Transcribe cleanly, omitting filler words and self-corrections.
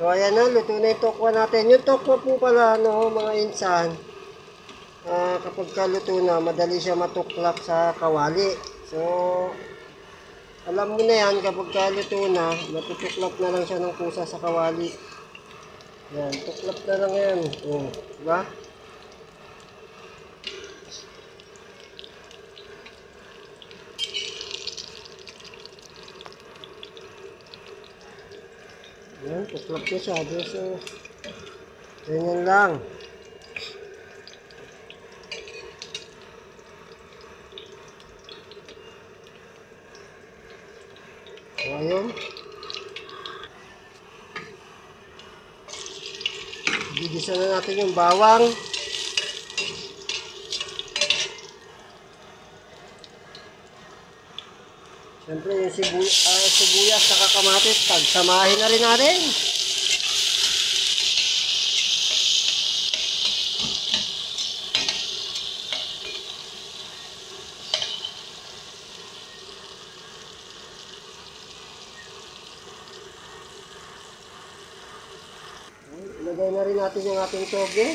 So ayan na, luto na yung tokwa natin. Yung tokwa po pala, no, mga insan, kapag kaluto na, madali siya matuklap sa kawali. So, alam mo na yan, kapag kaluto na, matutuklap na lang siya ng kusa sa kawali. Yan, tuklap na lang yan. Oh, diba? Yan, tuklap na siya. So, ganyan lang. So, ayun. Gigisa na natin yung bawang. Siyempre, yung sibuyas sa kamatis, pagsamahin na rin natin. Ilagay na rin natin yung ating toge.